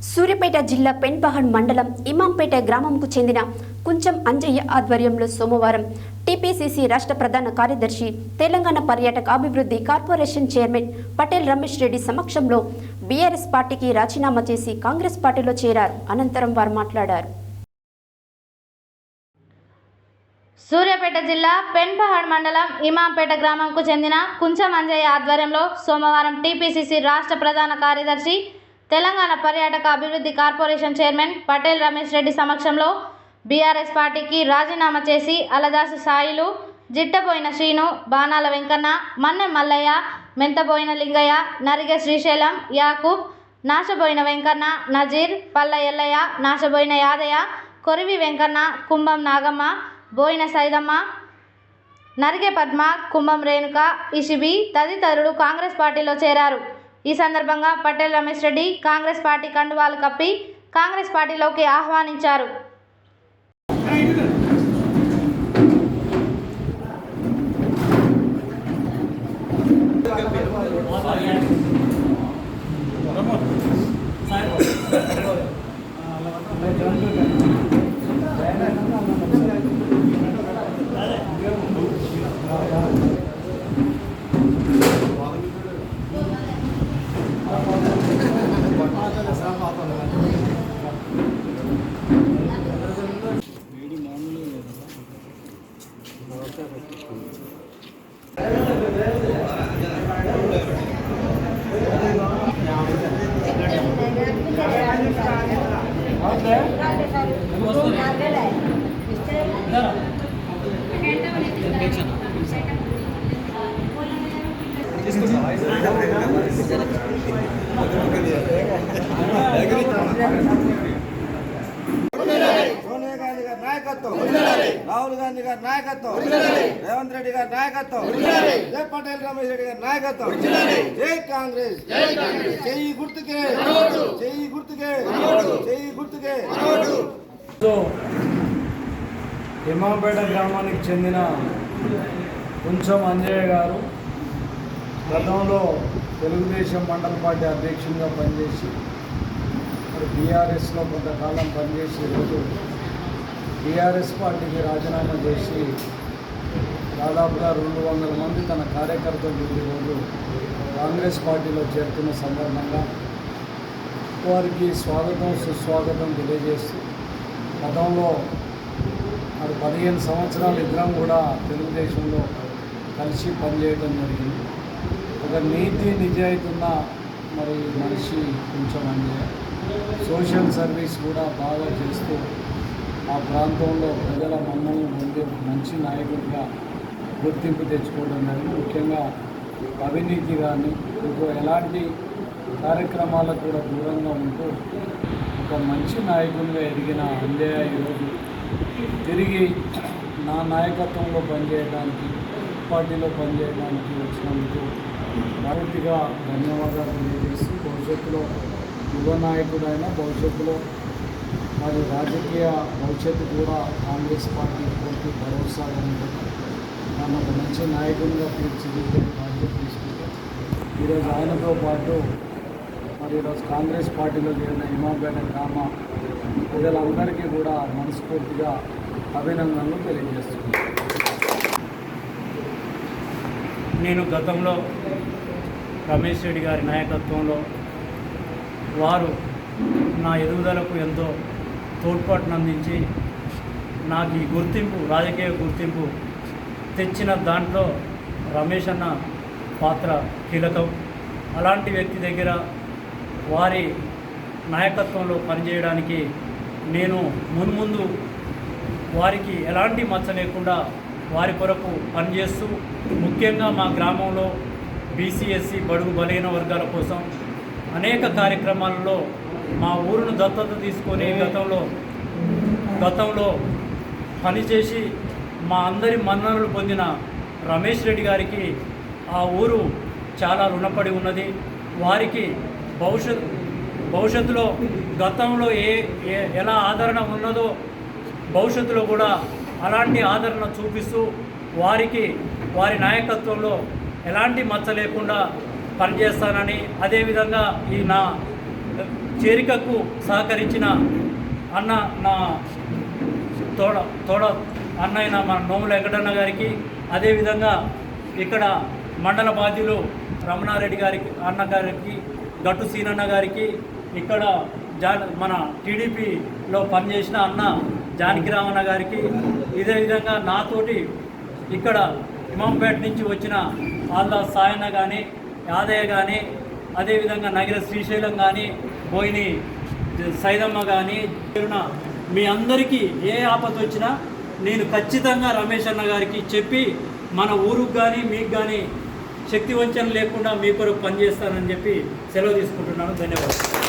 సూర్యాపేట జిల్లా పెన్పహాడ్ మండలం ఇమాంపేట గ్రామంకు చెందిన కుంచం అంజయ్య ఆధ్వర్యంలో సోమవారం టీపీసీసీ రాష్ట్ర ప్రధాన కార్యదర్శి తెలంగాణ పర్యాటక అభివృద్ధి కార్పొరేషన్ చైర్మన్ పటేల్ రమేష్ రెడ్డి సమక్షంలో బీఆర్ఎస్ పార్టీకి రాజీనామా చేసి కాంగ్రెస్ పార్టీలో చేరారు. అనంతరం వారు మాట్లాడారు. సూర్యాపేట జిల్లా పెన్పహాడ్ మండలం ఇమాంపేట గ్రామంకు చెందిన కుంచం అంజయ్య ఆధ్వర్యంలో సోమవారం టీపీసీసీ రాష్ట్ర ప్రధాన కార్యదర్శి తెలంగాణ పర్యాటక అభివృద్ధి కార్పొరేషన్ చైర్మన్ పటేల్ రమేష్ రెడ్డి సమక్షంలో బీఆర్ఎస్ పార్టీకి రాజీనామా చేసి అలదాసు సాయిలు, జిట్టబోయిన శ్రీను, బాణాల వెంకన్న, మన్నె మల్లయ్య, మెంతబోయిన లింగయ్య, నరిగె శ్రీశైలం, యాకూబ్, నాశబోయిన వెంకన్న, నజీర్, పల్ల ఎల్లయ్య, నాశబోయిన యాదయ్య, కొరివి వెంకన్న, కుంభం నాగమ్మ, బోయిన సైదమ్మ, నరిగే పద్మ, కుంభం రేణుక, ఇషిబి తదితరులు కాంగ్రెస్ పార్టీలో చేరారు. ఈ సందర్భంగా పటేల్ రమేష్ రెడ్డి కాంగ్రెస్ పార్టీ కండువాలు కప్పి కాంగ్రెస్ పార్టీలోకి ఆహ్వానించారు. సోనియా గాంధీ గారి నాయకత్వం, రాహుల్ గాంధీ గారి నాయకత్వం, రేవంత్ రెడ్డి గారి నాయకత్వం, జై పటేల్ రమేష్ రెడ్డి గారి నాయకత్వం, జై కాంగ్రెస్, చెయ్యి గుర్తుకే, చెయ్యి గుర్తుకే, చెయ్యి గుర్తుకే. ఇమాంపేట గ్రామానికి చెందిన కుంచం అంజయ్య గారు గతంలో తెలుగుదేశం మండల పార్టీ అధ్యక్షునిగా పనిచేసి మరి బీఆర్ఎస్లో కొంతకాలం పనిచేసి ఈరోజు బీఆర్ఎస్ పార్టీకి రాజీనామా చేసి దాదాపుగా 200 మంది తన కార్యకర్తలు ఈరోజు కాంగ్రెస్ పార్టీలో చేరుతున్న సందర్భంగా వారికి స్వాగతం సుస్వాగతం తెలియజేస్తూ గతంలో మరి 15 సంవత్సరాలు ఇద్దరం కూడా తెలుగుదేశంలో కలిసి పనిచేయడం జరిగింది. ఒక నీతి నిజాయితీ ఉన్న మరి మనిషి కొంచెం సోషల్ సర్వీస్ కూడా బాగా చేస్తూ ఆ ప్రాంతంలో ప్రజల మన్నలను పొందే మంచి నాయకుడిగా గుర్తింపు తెచ్చుకోవడం జరిగింది. ముఖ్యంగా అవినీతి కానీ ఇంకో ఎలాంటి కార్యక్రమాలకు కూడా దూరంగా ఉంటూ ఒక మంచి నాయకుడిగా ఎదిగిన అంజయ్య ఈరోజు తిరిగి నా నాయకత్వంలో పనిచేయడానికి పార్టీలో పనిచేయడానికి వచ్చినందుకు పూర్తిగా ధన్యవాదాలు తెలియజేస్తూ భవిష్యత్తులో యువ నాయకుడైన భవిష్యత్తులో మరి రాజకీయ భవిష్యత్తు కూడా కాంగ్రెస్ పార్టీ పూర్తి భరోసాగా ఉంటుంది. నన్ను ఒక మంచి నాయకునిగా తీర్చిదిద్దే బాధ్యత తీసుకుంటే ఈరోజు ఆయనతో పాటు మరి ఈరోజు కాంగ్రెస్ పార్టీలో చేరిన ఇమాంపేట గ్రామ ప్రజలందరికీ కూడా మనస్ఫూర్తిగా అభినందనలు తెలియజేస్తున్నాను. నేను గతంలో రమేష్ రెడ్డి గారి నాయకత్వంలో వారు నా ఎదుగుదలకు ఎంతో తోడ్పాటును అందించి నాకు ఈ గుర్తింపు రాజకీయ గుర్తింపు తెచ్చిన దాంట్లో రమేష్ అన్న పాత్ర కీలకం. అలాంటి వ్యక్తి దగ్గర వారి నాయకత్వంలో పనిచేయడానికి నేను మున్ముందు వారికి ఎలాంటి మచ్చ లేకుండా వారి కొరకు పనిచేస్తూ ముఖ్యంగా మా గ్రామంలో బీసీ/ఎస్సీ బడుగు బలహీన వర్గాల కోసం అనేక కార్యక్రమాలలో మా ఊరును దత్తత తీసుకొని గతంలో పనిచేసి మా అందరి మన్ననలు పొందిన రమేష్ రెడ్డి గారికి ఆ ఊరు చాలా రుణపడి ఉన్నది. వారికి భవిష్యత్తులో గతంలో ఎలా ఆదరణ ఉన్నదో భవిష్యత్తులో కూడా అలాంటి ఆదరణ చూపిస్తూ వారికి వారి నాయకత్వంలో ఎలాంటి మచ్చ లేకుండా పనిచేస్తానని, అదేవిధంగా ఈ నా చేరికకు సహకరించిన అన్న నా తోడ అన్నయ్య మన నోముల వెంకటన్న గారికి, అదేవిధంగా ఇక్కడ మండల బాధ్యులు రమణారెడ్డి గారికి అన్న గారికి, గట్టు సీనన్న గారికి, ఇక్కడ మన టీడీపీలో పనిచేసిన అన్న జానకిరామన్న గారికి, ఇదే విధంగా నాతోటి ఇక్కడ ఇమాంపేట నుంచి వచ్చిన ఆల్లా సాయన్న కానీ, యాదయ్య కానీ, అదేవిధంగా నగర శ్రీశైలం కానీ, బోయిని సైదమ్మ కానీ, మీ అందరికీ ఏ ఆపద వచ్చినా నేను ఖచ్చితంగా రమేష్ అన్న గారికి చెప్పి మన ఊరుకు కానీ మీకు కానీ శక్తి వంచన లేకుండా మీ కొరకు పనిచేస్తానని చెప్పి సెలవు తీసుకుంటున్నాను. ధన్యవాదాలు.